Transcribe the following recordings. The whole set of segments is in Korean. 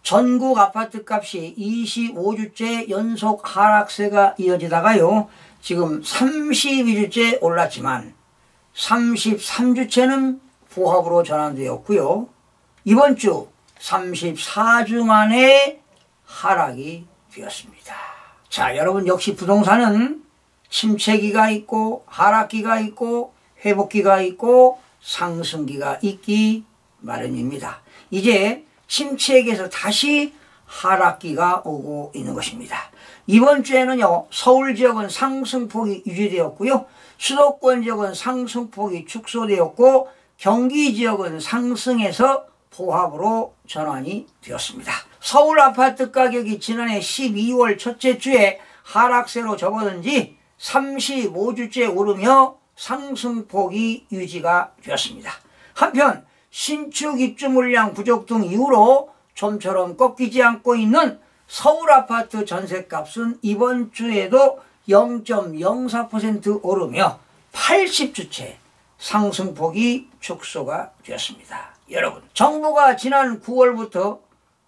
전국 아파트 값이 25주째 연속 하락세가 이어지다가요, 지금 32주째 올랐지만 33주째는 보합으로 전환되었고요. 이번 주 34주 만에 하락이 되었습니다. 자, 여러분, 역시 부동산은 침체기가 있고 하락기가 있고 회복기가 있고 상승기가 있기 마련입니다. 이제 침체기에서 다시 하락기가 오고 있는 것입니다. 이번 주에는요, 서울 지역은 상승폭이 유지되었고요, 수도권 지역은 상승폭이 축소되었고, 경기 지역은 상승에서 보합으로 전환이 되었습니다. 서울 아파트 가격이 지난해 12월 첫째 주에 하락세로 접어든 지 35주째 오르며 상승폭이 유지가 되었습니다. 한편 신축 입주 물량 부족 등 이유로 좀처럼 꺾이지 않고 있는 서울 아파트 전셋값은 이번 주에도 0.04% 오르며 80주째 상승폭이 축소가 되었습니다. 여러분, 정부가 지난 9월부터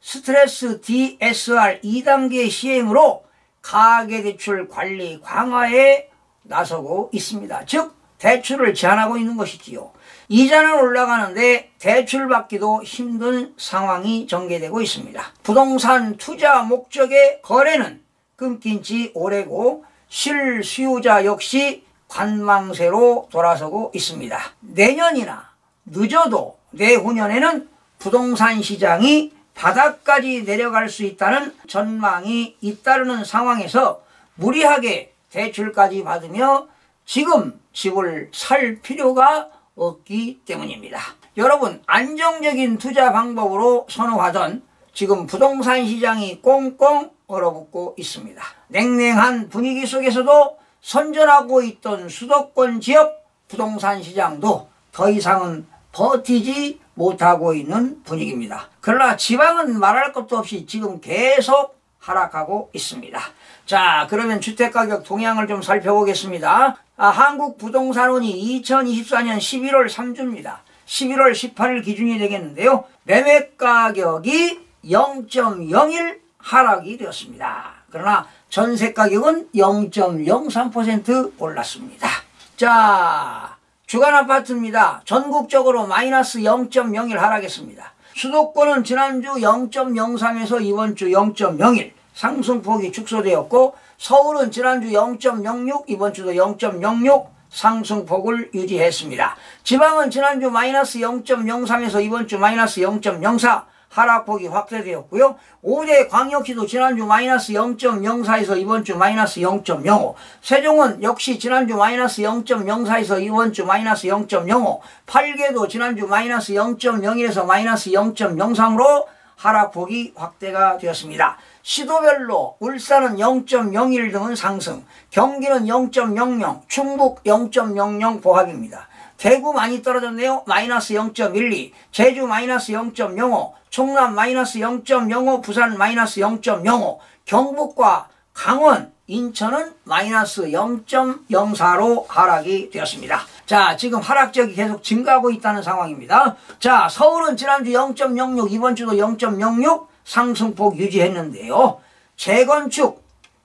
스트레스 DSR 2단계 시행으로 가계대출 관리 강화에 나서고 있습니다. 즉, 대출을 제한하고 있는 것이지요. 이자는 올라가는데 대출 받기도 힘든 상황이 전개되고 있습니다. 부동산 투자 목적의 거래는 끊긴 지 오래고 실수요자 역시 관망세로 돌아서고 있습니다. 내년이나 늦어도 내후년에는 부동산 시장이 바닥까지 내려갈 수 있다는 전망이 잇따르는 상황에서 무리하게 대출까지 받으며 지금 집을 살 필요가 없기 때문입니다. 여러분, 안정적인 투자 방법으로 선호하던 지금 부동산 시장이 꽁꽁 얼어붙고 있습니다. 냉랭한 분위기 속에서도 선전하고 있던 수도권 지역 부동산 시장도 더 이상은 버티지 못하고 있는 분위기입니다. 그러나 지방은 말할 것도 없이 지금 계속 하락하고 있습니다. 자, 그러면 주택가격 동향을 좀 살펴보겠습니다. 한국부동산원이 2024년 11월 3주입니다. 11월 18일 기준이 되겠는데요. 매매가격이 0.01 하락이 되었습니다. 그러나 전세가격은 0.03% 올랐습니다. 자, 주간 아파트입니다. 전국적으로 마이너스 0.01 하락했습니다. 수도권은 지난주 0.03에서 이번 주 0.01 상승폭이 축소되었고, 서울은 지난주 0.06 이번 주도 0.06 상승폭을 유지했습니다. 지방은 지난주 마이너스 0.03에서 이번 주 마이너스 0.04 하락폭이 확대되었고요. 5대 광역시도 지난주 마이너스 0.04에서 이번 주 마이너스 0.05, 세종은 역시 지난주 마이너스 0.04에서 이번 주 마이너스 0.05, 8개도 지난주 마이너스 0.01에서 마이너스 0.03으로 하락폭이 확대가 되었습니다. 시도별로 울산은 0.01 등은 상승, 경기는 0.00, 충북 0.00 보합입니다. 대구 많이 떨어졌네요. 마이너스 0.12, 제주 마이너스 0.05, 충남 마이너스 0.05, 부산 마이너스 0.05, 경북과 강원, 인천은 마이너스 0.04로 하락이 되었습니다. 자, 지금 하락적이 계속 증가하고 있다는 상황입니다. 자, 서울은 지난주 0.06, 이번 주도 0.06 상승폭 유지했는데요. 재건축,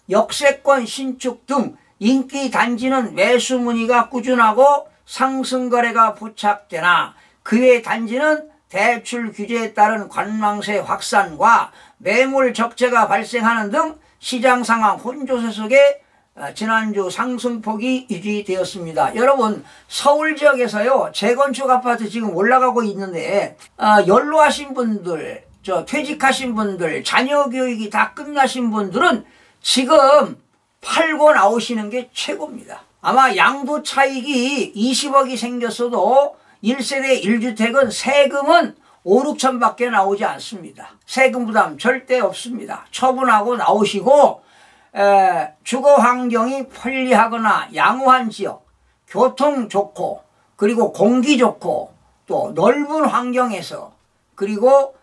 역세권 신축 등 인기 단지는 매수 문의가 꾸준하고 상승 거래가 포착되나 그 외 단지는 대출 규제에 따른 관망세 확산과 매물 적재가 발생하는 등 시장 상황 혼조세 속에 지난주 상승폭이 유지되었습니다. 여러분, 서울 지역에서요, 재건축 아파트 지금 올라가고 있는데 연로하신 분들, 퇴직하신 분들, 자녀 교육이 다 끝나신 분들은 지금 팔고 나오시는 게 최고입니다. 아마 양도 차익이 20억이 생겼어도 1세대 1주택은 세금은 5, 6천 밖에 나오지 않습니다. 세금 부담 절대 없습니다. 처분하고 나오시고 주거 환경이 편리하거나 양호한 지역, 교통 좋고 그리고 공기 좋고 또 넓은 환경에서 그리고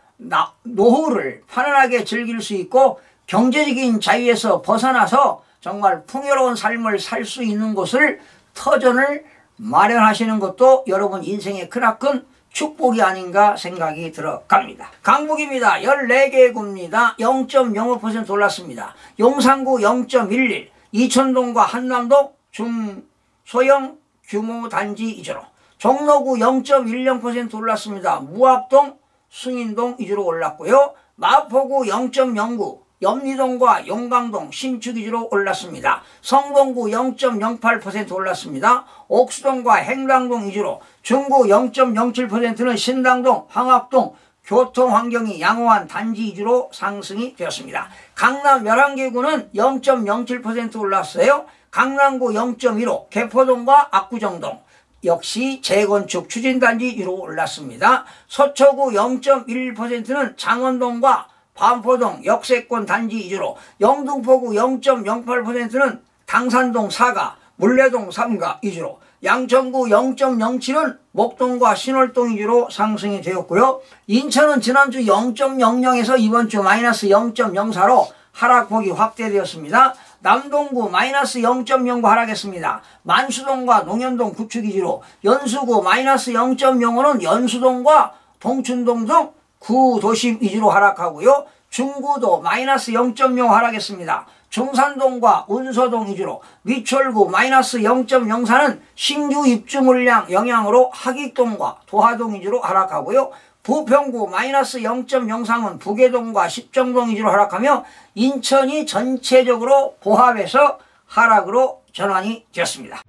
노후를 편안하게 즐길 수 있고 경제적인 자유에서 벗어나서 정말 풍요로운 삶을 살 수 있는 곳을 터전을 마련하시는 것도 여러분 인생의 크나큰 축복이 아닌가 생각이 들어갑니다. 강북입니다. 14개 구입니다. 0.05% 올랐습니다. 용산구 0.11, 이천동과 한남동 중소형 규모 단지 위주로, 종로구 0.10% 올랐습니다. 무합동, 승인동 위주로 올랐고요. 마포구 0.09, 염리동과 용강동, 신축 위주로 올랐습니다. 성동구 0.08% 올랐습니다. 옥수동과 행당동 위주로, 중구 0.07%는 신당동, 황학동, 교통환경이 양호한 단지 위주로 상승이 되었습니다. 강남 11개구는 0.07% 올랐어요. 강남구 0.15, 개포동과 압구정동 역시 재건축 추진단지 위로 올랐습니다. 서초구 0.11%는 장원동과 반포동 역세권 단지 위주로, 영등포구 0.08%는 당산동 4가, 물레동 3가 위주로, 양천구 0.07은 목동과 신월동 위주로 상승이 되었고요. 인천은 지난주 0.00에서 이번주 마이너스 0.04로 하락폭이 확대되었습니다. 남동구 마이너스 0.09 하락했습니다. 만수동과 농현동 구축 위주로, 연수구 마이너스 0.05는 연수동과 동춘동 등 구도심 위주로 하락하고요. 중구도 마이너스 0.0 하락했습니다. 중산동과 운서동 위주로, 미추홀구 마이너스 0.04는 신규 입주 물량 영향으로 하익동과 도하동 위주로 하락하고요. 부평구 마이너스 0.03은 부계동과 십정동 위주로 하락하며 인천이 전체적으로 보합해서 하락으로 전환이 되었습니다.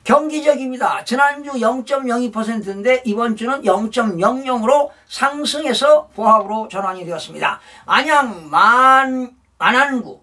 경기적입니다. 지난주 0.02%인데 이번주는 0.00으로 상승해서 보합으로 전환이 되었습니다. 안양 만안구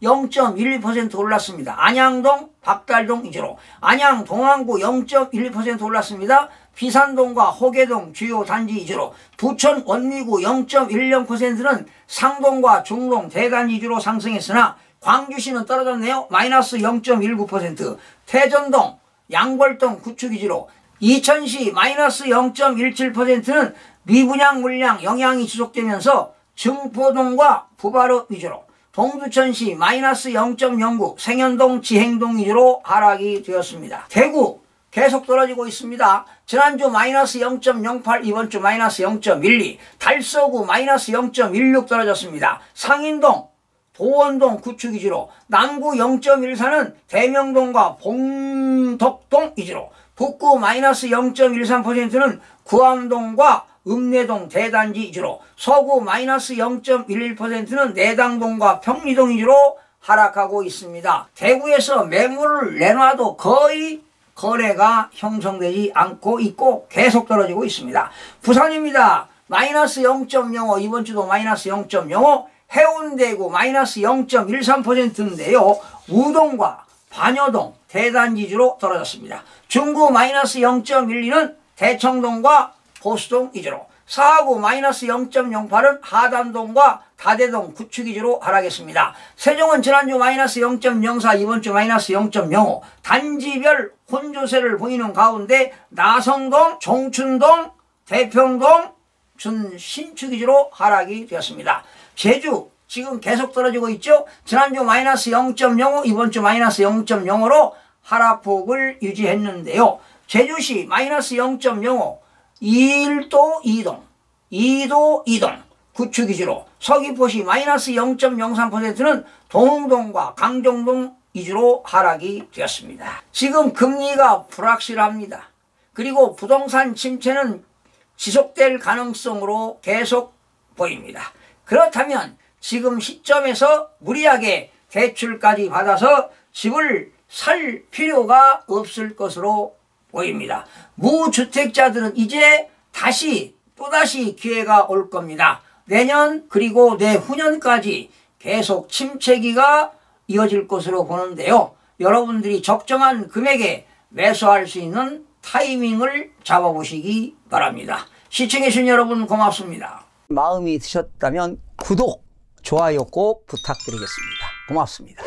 0.12% 올랐습니다. 안양동 박달동 위주로, 안양 동안구 0.12% 올랐습니다. 비산동과 호계동 주요 단지 위주로, 부천 원미구 0.10%는 상동과 중동 대단지 위주로 상승했으나 광주시는 떨어졌네요. 마이너스 0.19%, 태전동, 양벌동 구축 위주로, 이천시 마이너스 0.17%는 미분양 물량 영향이 지속되면서 증포동과 부바로 위주로, 동두천시 마이너스 0.09, 생현동, 지행동 위주로 하락이 되었습니다. 대구 계속 떨어지고 있습니다. 지난주 마이너스 0.08, 이번주 마이너스 0.12, 달서구 마이너스 0.16 떨어졌습니다. 상인동, 도원동 구축 위주로, 남구 0.14는 대명동과 봉덕동 위주로, 북구 마이너스 0.13%는 구암동과 읍내동 대단지 위주로, 서구 마이너스 0.11%는 내당동과 평리동 위주로 하락하고 있습니다. 대구에서 매물을 내놔도 거의 거래가 형성되지 않고 있고 계속 떨어지고 있습니다. 부산입니다. 마이너스 0.05, 이번주도 마이너스 0.05, 해운대구 마이너스 0.13%인데요. 우동과 반여동 대단지주로 떨어졌습니다. 중구 마이너스 0.12는 대청동과 보수동 위주로, 사하구 마이너스 0.08은 하단동과 다대동 구축 위주로 하락했습니다. 세종은 지난주 마이너스 0.04, 이번주 마이너스 0.05, 단지별 혼조세를 보이는 가운데 나성동, 종춘동, 대평동, 신축 위주로 하락이 되었습니다. 제주 지금 계속 떨어지고 있죠. 지난주 마이너스 0.05, 이번주 마이너스 0.05로 하락폭을 유지했는데요. 제주시 마이너스 0.05, 1도 2동, 2도 2동 구축 위주로, 서귀포시 마이너스 0.03%는 동흥동과 강정동 위주로 하락이 되었습니다. 지금 금리가 불확실합니다. 그리고 부동산 침체는 지속될 가능성으로 계속 보입니다. 그렇다면 지금 시점에서 무리하게 대출까지 받아서 집을 살 필요가 없을 것으로 보입니다. 무주택자들은 이제 또다시 기회가 올 겁니다. 내년 그리고 내후년까지 계속 침체기가 이어질 것으로 보는데요. 여러분들이 적정한 금액에 매수할 수 있는 타이밍을 잡아보시기 바랍니다. 시청해주신 여러분 고맙습니다. 마음이 드셨다면 구독, 좋아요 꼭 부탁드리겠습니다. 고맙습니다.